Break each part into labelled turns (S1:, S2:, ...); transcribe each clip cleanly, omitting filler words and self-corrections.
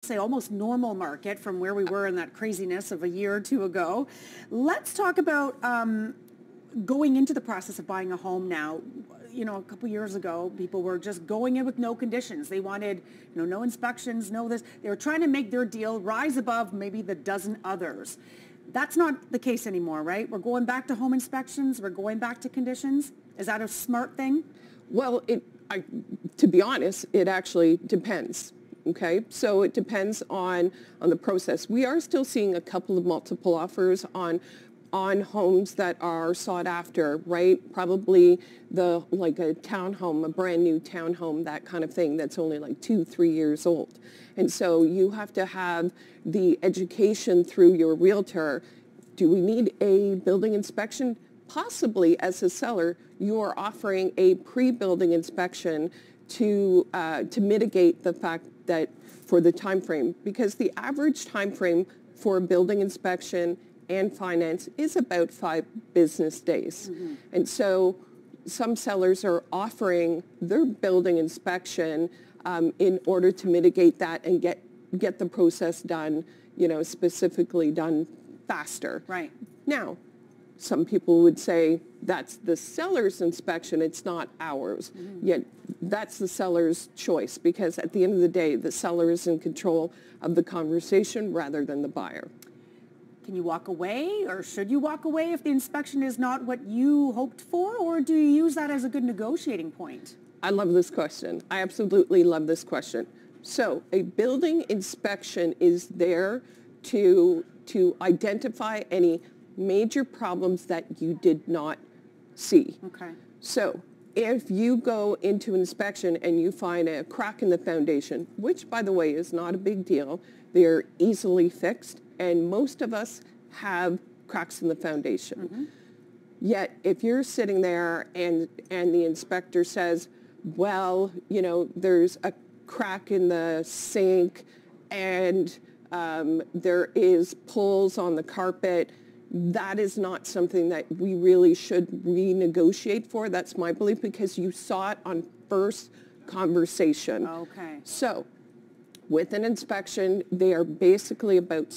S1: say almost normal market from where we were in that craziness of a year or two ago. Let's talk about going into the process of buying a home now. You know, a couple years ago, people were just going in with no conditions. They wanted, you know, no inspections, no this. They were trying to make their deal rise above maybe the dozen others. That's not the case anymore, right? We're going back to home inspections. We're going back to conditions. Is that a smart thing?
S2: Well, to be honest, it actually depends. Okay, so it depends on the process. We are still seeing a couple of multiple offers on homes that are sought after, right? Probably like a townhome, a brand new townhome, that kind of thing that's only like 2-3 years old. And so you have to have the education through your realtor. Do we need a building inspection? Possibly, as a seller, you are offering a pre-building inspection to mitigate the fact that for the time frame, because the average time frame for a building inspection and finance is about 5 business days. Mm-hmm. And so some sellers are offering their building inspection in order to mitigate that and get the process done, you know, specifically done faster.
S1: Right.
S2: Now, some people would say that's the seller's inspection, it's not ours. Mm-hmm. Yet that's the seller's choice, because at the end of the day, the seller is in control of the conversation rather than the buyer.
S1: Can you walk away, or should you walk away if the inspection is not what you hoped for, or do you use that as a good negotiating point?
S2: I love this question. I absolutely love this question. So a building inspection is there to identify any major problems that you did not see.
S1: Okay.
S2: So if you go into inspection and you find a crack in the foundation, which by the way is not a big deal, they're easily fixed, and most of us have cracks in the foundation. Mm-hmm. Yet if you're sitting there and the inspector says, well, you know, there's a crack in the sink and there is pulls on the carpet, that is not something that we really should renegotiate for. That's my belief, because you saw it on first conversation.
S1: Okay.
S2: So with an inspection, they are basically about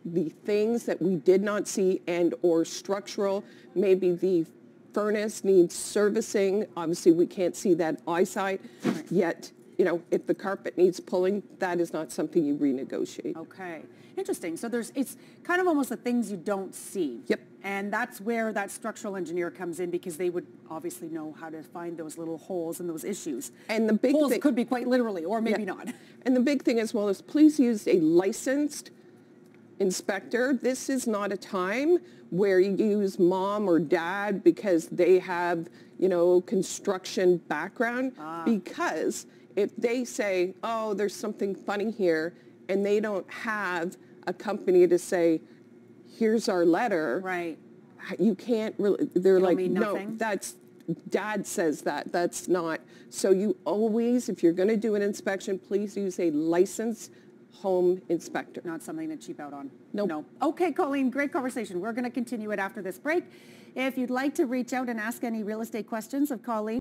S2: the things that we did not see and or structural. Maybe the furnace needs servicing. Obviously, we can't see that eyesight. Right. Yet, you know, if the carpet needs pulling, that is not something you renegotiate.
S1: Okay. Interesting. So it's kind of almost the things you don't see.
S2: Yep.
S1: And that's where that structural engineer comes in, because they would obviously know how to find those little holes and those issues.
S2: And the big
S1: holes
S2: thing,
S1: could be quite literally, or maybe not.
S2: And the big thing as well is, please use a licensed inspector. This is not a time where you use mom or dad because they have, you know, construction background. Because if they say, oh, there's something funny here, and they don't have a company to say, here's our letter.
S1: Right.
S2: You can't really, they're like, no,
S1: nothing.
S2: that's, dad says that, that's not. So you always, if you're going to do an inspection, please use a licensed home inspector.
S1: Not something to cheap out on.
S2: Nope.
S1: No. Okay, Colleen, great conversation. We're going to continue it after this break. If you'd like to reach out and ask any real estate questions of Colleen,